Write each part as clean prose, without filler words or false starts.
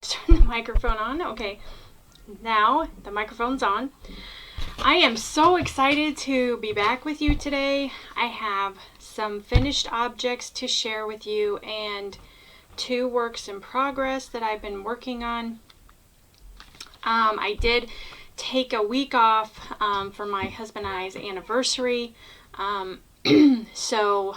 Turn the microphone on. Okay, now the microphone's on. I am so excited to be back with you today. I have some finished objects to share with you and 2 works in progress that I've been working on. I did take a week off for my husband and I's anniversary, so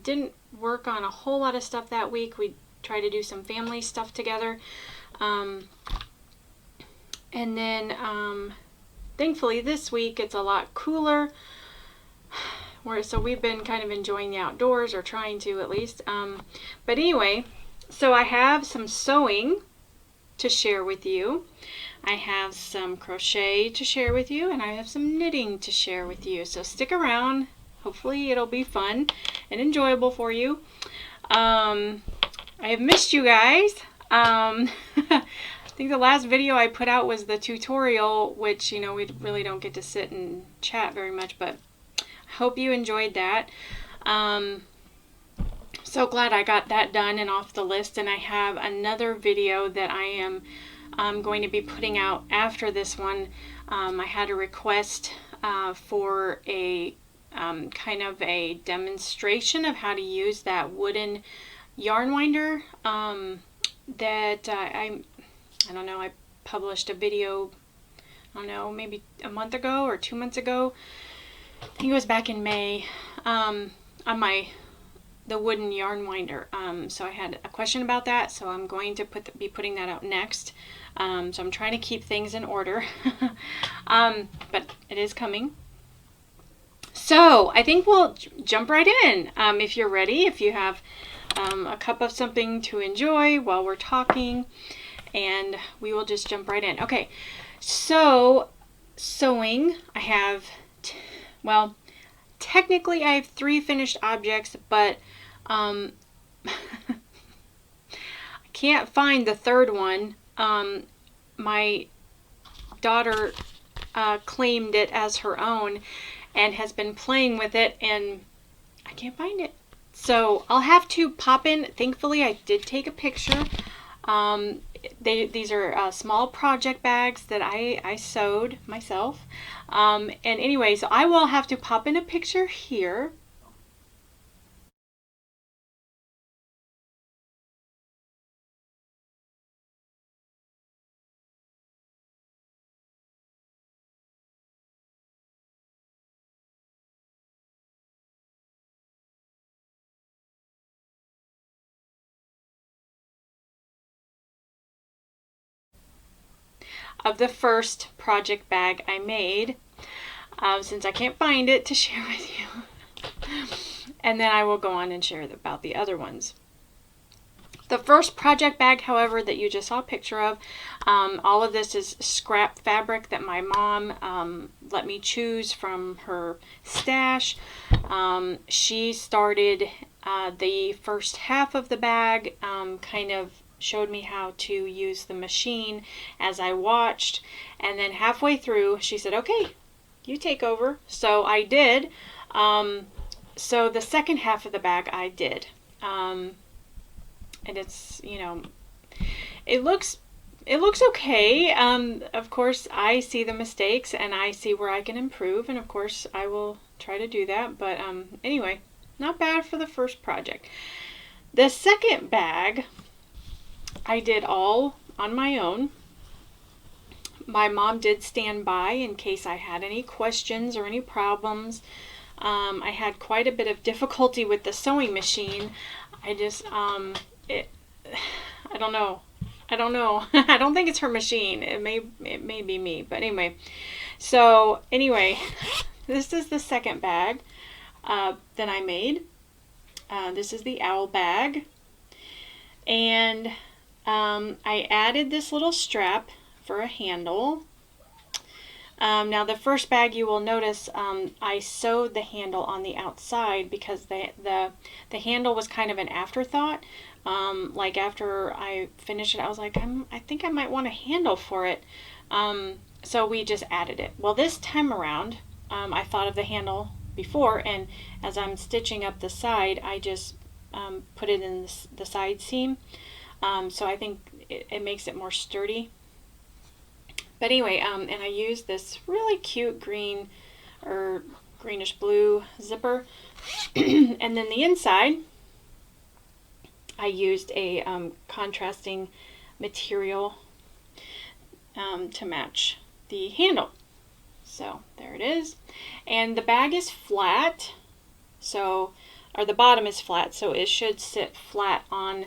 didn't work on a whole lot of stuff that week. We tried to do some family stuff together, and then thankfully this week it's a lot cooler, so we've been kind of enjoying the outdoors, or trying to at least. But anyway, so I have some sewing to share with you. I have some crochet to share with you, and I have some knitting to share with you. So stick around. Hopefully it'll be fun and enjoyable for you. I have missed you guys. I think the last video I put out was the tutorial, which, we really don't get to sit and chat very much, but I hope you enjoyed that. So glad I got that done and off the list, and I have another video that I am going to be putting out after this one. I had a request for a kind of a demonstration of how to use that wooden yarn winder that I don't know, I published a video, I don't know, maybe a month ago or 2 months ago. I think it was back in May, on the wooden yarn winder. So I had a question about that, so I'm going to be putting that out next. So I'm trying to keep things in order, but it is coming. So I think we'll jump right in. If you're ready, if you have a cup of something to enjoy while we're talking, and we will just jump right in. Okay, so sewing, I have, well, technically I have 3 finished objects, but I can't find the third one. My daughter claimed it as her own and has been playing with it, and I can't find it. So I'll have to pop in. Thankfully, I did take a picture. These are small project bags that I sewed myself. And anyway, so I will have to pop in a picture here. Of the first project bag I made, since I can't find it to share with you. And then I will go on and share about the other ones. The first project bag, however, that you just saw a picture of, all of this is scrap fabric that my mom let me choose from her stash. She started the first half of the bag, kind of showed me how to use the machine as I watched, and then halfway through she said, okay, you take over. So I did. So the second half of the bag I did, and it's, it looks okay. Of course I see the mistakes and I see where I can improve, and of course I will try to do that, but anyway, not bad for the first project. The second bag I did all on my own. My mom did stand by in case I had any questions or any problems. I had quite a bit of difficulty with the sewing machine. I just, I don't know. I don't think it's her machine. It may be me, but anyway. So anyway, this is the second bag that I made. This is the owl bag, and I added this little strap for a handle. Now the first bag, you will notice I sewed the handle on the outside because the handle was kind of an afterthought. Like after I finished it, I was like, I think I might want a handle for it. So we just added it. Well, this time around, I thought of the handle before, and as I'm stitching up the side, I just put it in the side seam. So I think it makes it more sturdy. But anyway, and I used this really cute green or greenish blue zipper. And then the inside, I used a contrasting material to match the handle. So there it is. And the bag is flat, so, or the bottom is flat, so it should sit flat on,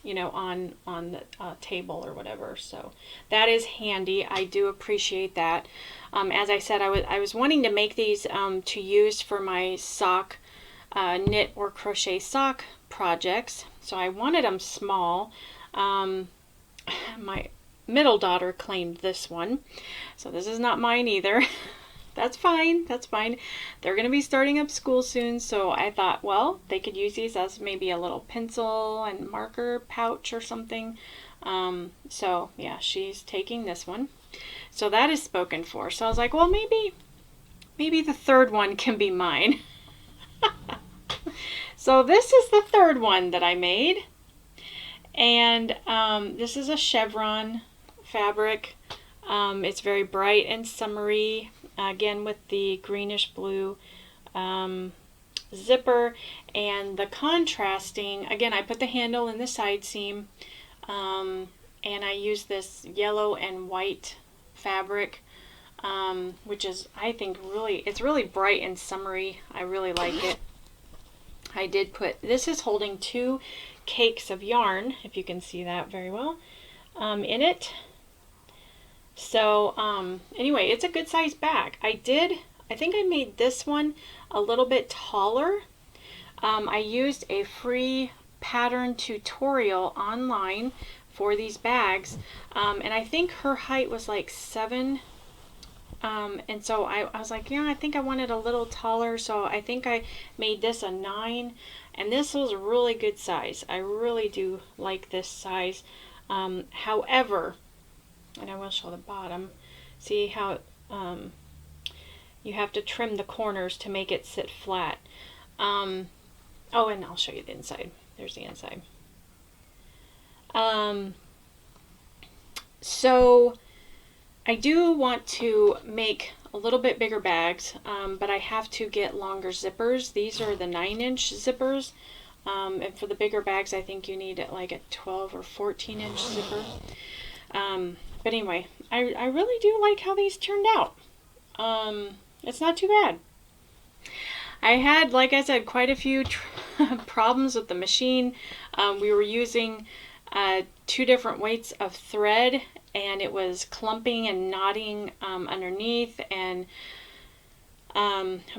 you know, on the table or whatever. So that is handy. I do appreciate that. As I said, I was wanting to make these to use for my sock, knit or crochet sock projects. So I wanted them small. My middle daughter claimed this one, so this is not mine either. That's fine, that's fine. They're going to be starting up school soon, so I thought, well, they could use these as maybe a little pencil and marker pouch or something. So yeah, she's taking this one. So that is spoken for. So I was like, well, maybe the third one can be mine. So this is the third one that I made. And this is a chevron fabric. It's very bright and summery, again with the greenish blue zipper, and the contrasting, again, I put the handle in the side seam, and I use this yellow and white fabric, which is, I think, it's really bright and summery. I really like it. I did put, this is holding 2 cakes of yarn, if you can see that very well, in it. So anyway, it's a good size bag. I think I made this one a little bit taller. I used a free pattern tutorial online for these bags, and I think her height was like 7. And so I was like, yeah, I think I wanted a little taller, so I think I made this a 9, and this was a really good size. I really do like this size. However, and I will show the bottom, see how you have to trim the corners to make it sit flat. Oh, and I'll show you the inside. There's the inside. So I do want to make a little bit bigger bags, but I have to get longer zippers. These are the 9-inch zippers, and for the bigger bags I think you need like a 12 or 14-inch zipper. But anyway, I really do like how these turned out. It's not too bad. I had, like I said, quite a few problems with the machine. We were using 2 different weights of thread, and it was clumping and knotting underneath, and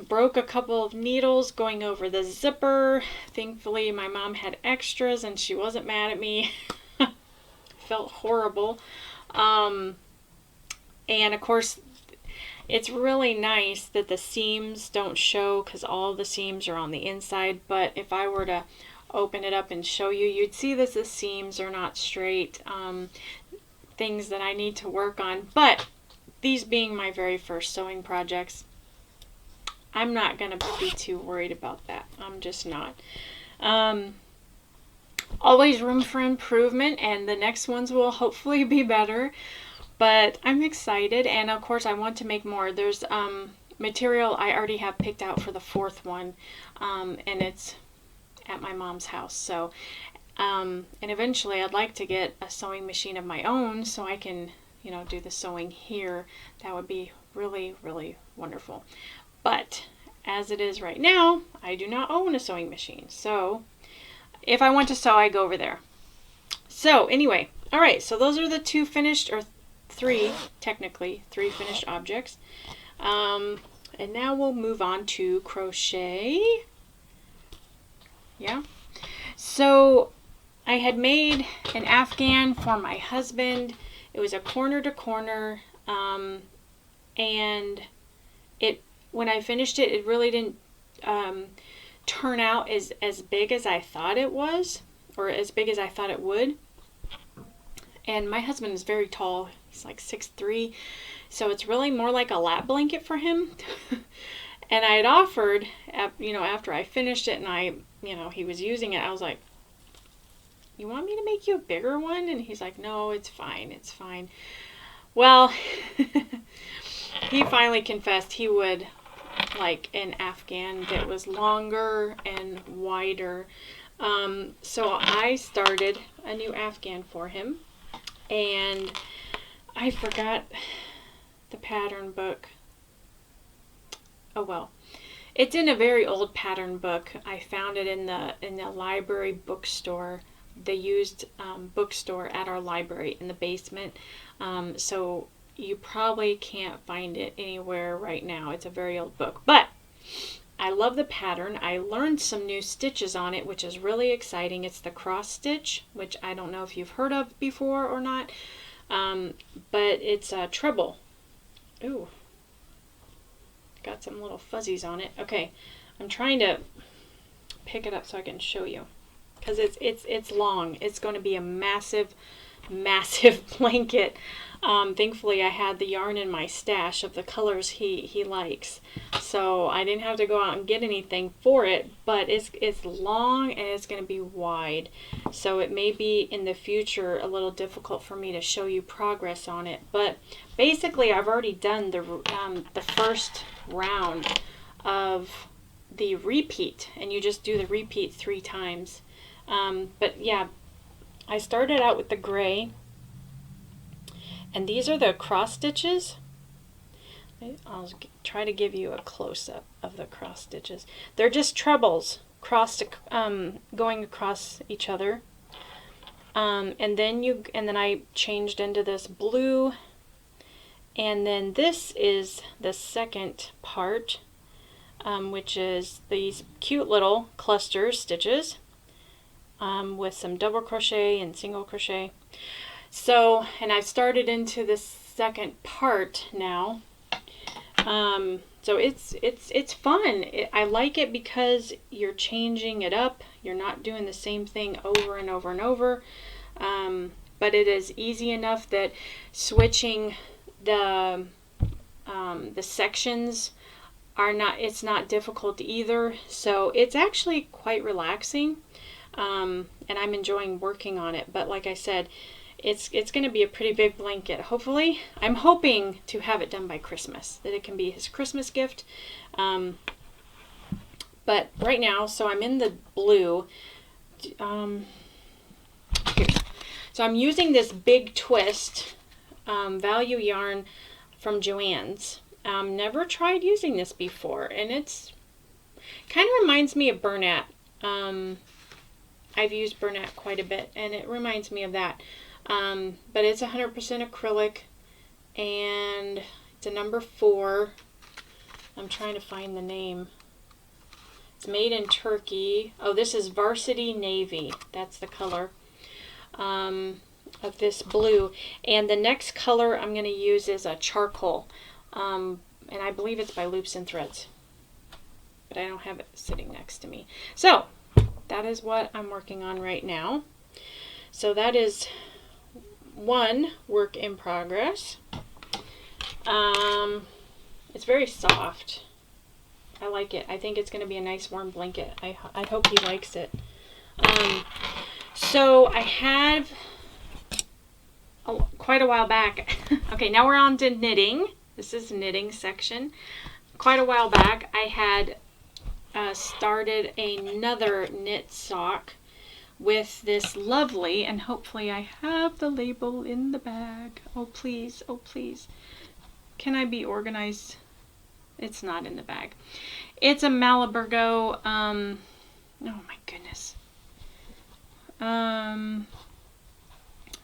broke a couple of needles going over the zipper. Thankfully my mom had extras and she wasn't mad at me. Felt horrible. And of course it's really nice that the seams don't show, because all the seams are on the inside, but if I were to open it up and show you, you'd see that the seams are not straight. Things that I need to work on, but these being my very first sewing projects, I'm not going to be too worried about that. I'm just not. Always room for improvement, and the next ones will hopefully be better, but I'm excited, and of course I want to make more. There's material I already have picked out for the 4th one, and it's at my mom's house. So and eventually I'd like to get a sewing machine of my own so I can, you know, do the sewing here. That would be really, really wonderful. But as it is right now, I do not own a sewing machine. So if I want to sew, I go over there. So anyway, all right, so those are the 2 finished, or 3, technically 3 finished objects. And now we'll move on to crochet. Yeah. So I had made an Afghan for my husband. It was a corner to corner, and when I finished it, it really didn't turn out as big as I thought it was, or as big as I thought it would. And my husband is very tall. He's like 6'3", so it's really more like a lap blanket for him. And I had offered, you know, after I finished it and he was using it, I was like, you want me to make you a bigger one? And he's like, no, it's fine. It's fine. Well, he finally confessed he would like an Afghan that was longer and wider. So I started a new Afghan for him, and I forgot the pattern book. Oh well. It's in a very old pattern book. I found it in the library bookstore, the used bookstore at our library in the basement. So you probably can't find it anywhere right now. It's a very old book. But I love the pattern. I learned some new stitches on it, which is really exciting. It's the cross stitch, which I don't know if you've heard of before or not. But it's a treble. Ooh. Got some little fuzzies on it. Okay, I'm trying to pick it up so I can show you, because it's long. It's going to be a massive blanket. Thankfully, I had the yarn in my stash of the colors he likes, so I didn't have to go out and get anything for it. But it's long and it's going to be wide, so it may be in the future a little difficult for me to show you progress on it. But basically, I've already done the first round of the repeat, and you just do the repeat 3 times. But yeah, I started out with the gray, and these are the cross stitches. I'll try to give you a close-up of the cross stitches. They're just trebles going across each other, and then I changed into this blue, and then this is the second part, which is these cute little cluster stitches with some double crochet and single crochet. So, and I've started into the second part now. So it's fun. I like it because you're changing it up. You're not doing the same thing over and over and over. But it is easy enough that switching the sections it's not difficult either. So it's actually quite relaxing. And I'm enjoying working on it. But like I said, it's going to be a pretty big blanket. Hopefully, I'm hoping to have it done by Christmas, that it can be his Christmas gift. But right now, so I'm in the blue. Here. So I'm using this big twist value yarn from Joann's. Never tried using this before, and it's kind of reminds me of Bernat. I've used Bernat quite a bit, and it reminds me of that. But it's 100% acrylic, and it's a number 4. I'm trying to find the name. It's made in Turkey. Oh, this is Varsity Navy. That's the color of this blue. And the next color I'm going to use is a charcoal. And I believe it's by Loops and Threads. But I don't have it sitting next to me. So, that is what I'm working on right now. So that is one work in progress. It's very soft. I like it. I think it's going to be a nice warm blanket. I hope he likes it. So I have quite a while back. Okay, now we're on to knitting. This is knitting section. Quite a while back, I had started another knit sock with this lovely, and hopefully I have the label in the bag. Oh please, oh please. Can I be organized? It's not in the bag. It's a Malabergo, oh my goodness.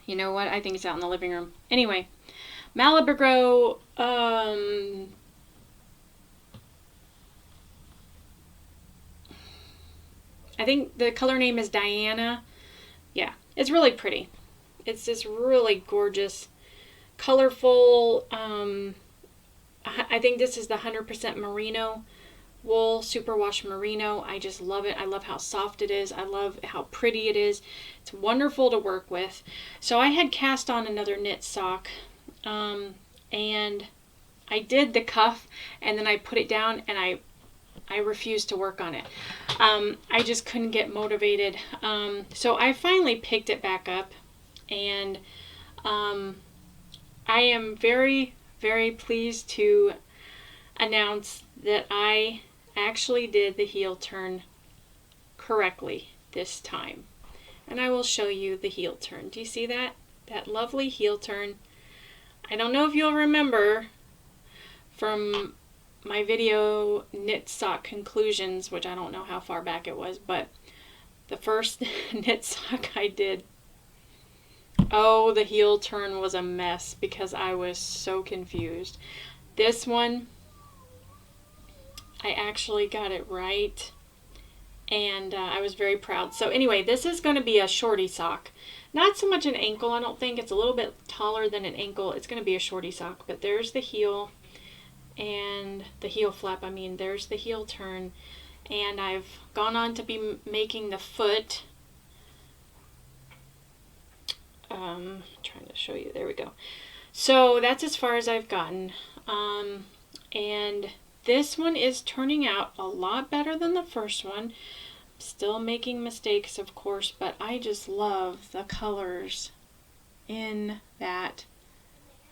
You know what? I think it's out in the living room. Anyway, Malabergo, I think the color name is Diana. Yeah, it's really pretty. It's this really gorgeous, colorful, I think this is the 100% merino wool, superwash merino. I just love it. I love how soft it is. I love how pretty it is. It's wonderful to work with. So I had cast on another knit sock, and I did the cuff, and then I put it down, and I I refused to work on it. I just couldn't get motivated. So I finally picked it back up, and I am very, very pleased to announce that I actually did the heel turn correctly this time. And I will show you the heel turn. Do you see that? That lovely heel turn. I don't know if you'll remember from my video knit sock conclusions, which I don't know how far back it was, but the first knit sock I did, oh, the heel turn was a mess because I was so confused. This one, I actually got it right, and I was very proud. So anyway, this is going to be a shorty sock. Not so much an ankle, I don't think. It's a little bit taller than an ankle. It's going to be a shorty sock, but there's the heel and the heel flap. I mean, there's the heel turn, and I've gone on to be making the foot. Trying to show you. There we go. So that's as far as I've gotten, and this one is turning out a lot better than the first one. Still making mistakes, of course, but I just love the colors in that.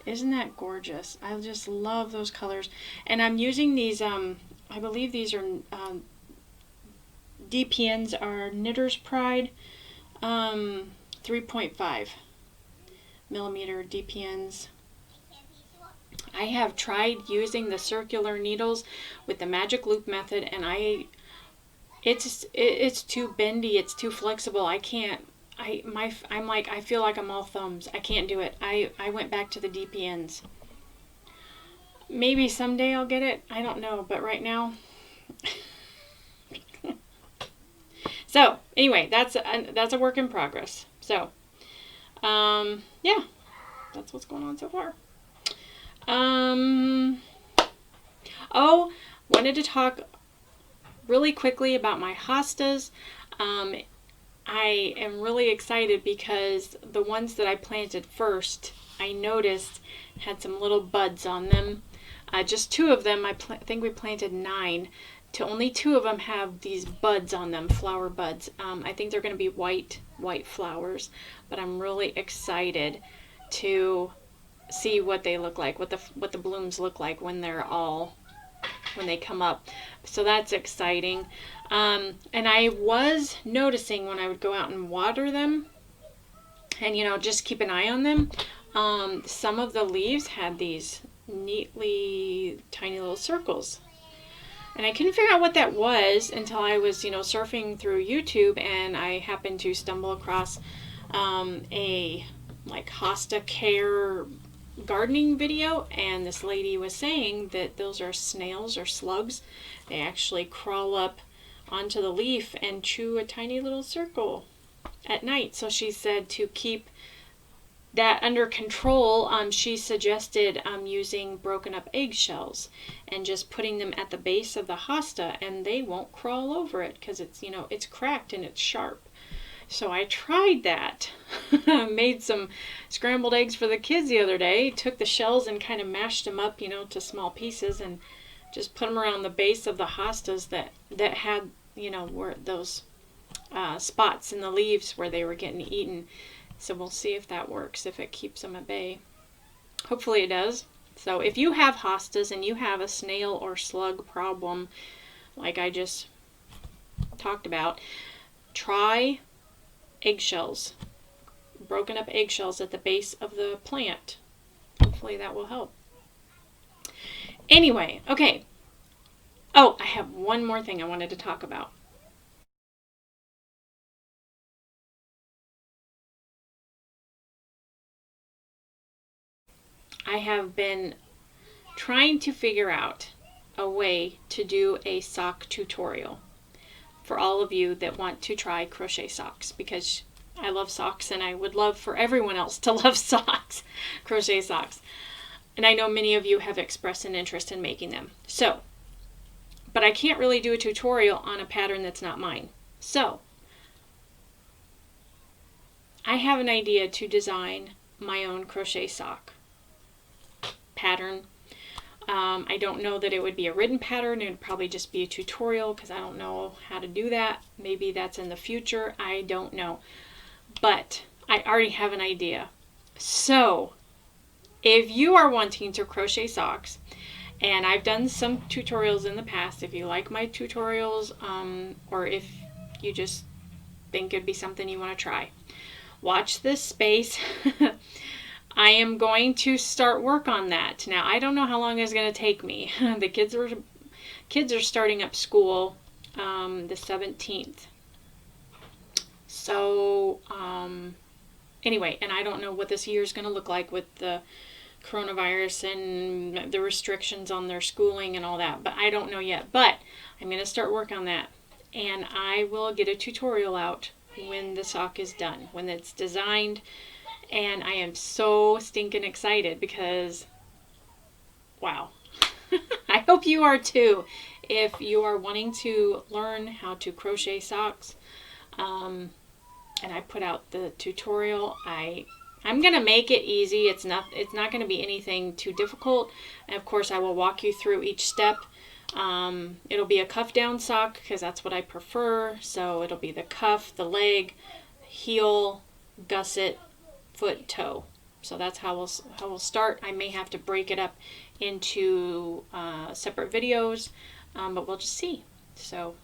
Isn't that gorgeous? I just love those colors. And I'm using these, I believe these are DPNs, are Knitter's Pride 3.5 millimeter DPNs. I have tried using the circular needles with the magic loop method, and it's too bendy, it's too flexible. I can't. I'm like, I feel like I'm all thumbs. I can't do it. I went back to the DPNs. Maybe someday I'll get it. I don't know, but right now. So anyway, that's a work in progress. So, yeah, that's what's going on so far. Oh, wanted to talk really quickly about my hostas. I am really excited because the ones that I planted first, I noticed had some little buds on them. Just 2 of them, I think we planted 9. To only 2 of them have these buds on them, flower buds. I think they're going to be white flowers, but I'm really excited to see what they look like, what the blooms look like when they come up. So that's exciting. And I was noticing when I would go out and water them, and just keep an eye on them, some of the leaves had these neatly tiny little circles. And I couldn't figure out what that was until I was, surfing through YouTube, and I happened to stumble across a hosta care gardening video, and this lady was saying that those are snails or slugs. They actually crawl up onto the leaf and chew a tiny little circle at night. So she said to keep that under control, she suggested using broken up eggshells and just putting them at the base of the hosta, and they won't crawl over it because it's it's cracked and it's sharp. So I tried that. Made some scrambled eggs for the kids the other day. Took the shells and kind of mashed them up, to small pieces, and just put them around the base of the hostas that had, were those spots in the leaves where they were getting eaten. So we'll see if that works, if it keeps them at bay. Hopefully it does. So if you have hostas and you have a snail or slug problem, like I just talked about, try eggshells, broken up eggshells at the base of the plant. Hopefully that will help. Anyway, okay. Oh, I have one more thing I wanted to talk about. I have been trying to figure out a way to do a sock tutorial for all of you that want to try crochet socks, because I love socks and I would love for everyone else to love socks, crochet socks. And I know many of you have expressed an interest in making them. So, but I can't really do a tutorial on a pattern that's not mine. So, I have an idea to design my own crochet sock pattern. I don't know that it would be a written pattern. It would probably just be a tutorial because I don't know how to do that. Maybe that's in the future. I don't know. But I already have an idea. So if you are wanting to crochet socks, and I've done some tutorials in the past, if you like my tutorials, or if you just think it'd be something you want to try, watch this space. I am going to start work on that. Now, I don't know how long it's going to take me. The kids are starting up school the 17th. So, anyway, and I don't know what this year is going to look like with the coronavirus and the restrictions on their schooling and all that. But I don't know yet. But I'm going to start work on that. And I will get a tutorial out when the sock is done, when it's designed. And I am so stinking excited because, wow. I hope you are too. If you are wanting to learn how to crochet socks, and I put out the tutorial, I'm going to make it easy. It's not going to be anything too difficult. And of course, I will walk you through each step. It'll be a cuff down sock because that's what I prefer. So it'll be the cuff, the leg, heel, gusset, foot, toe. So that's how we'll start. I may have to break it up into separate videos, but we'll just see. So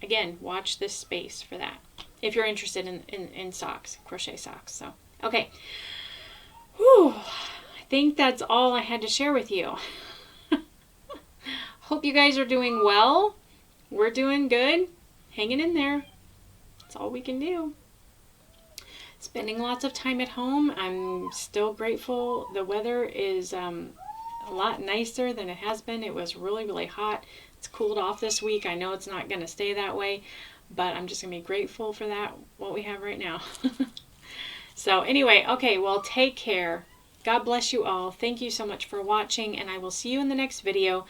again, watch this space for that if you're interested in socks, crochet socks. So okay, whew, I think that's all I had to share with you. Hope you guys are doing well. We're doing good, hanging in there. That's all we can do. Spending lots of time at home. I'm still grateful. The weather is a lot nicer than it has been. It was really, really hot. It's cooled off this week. I know it's not going to stay that way, but I'm just going to be grateful for that, what we have right now. So anyway, okay, well, take care. God bless you all. Thank you so much for watching, and I will see you in the next video.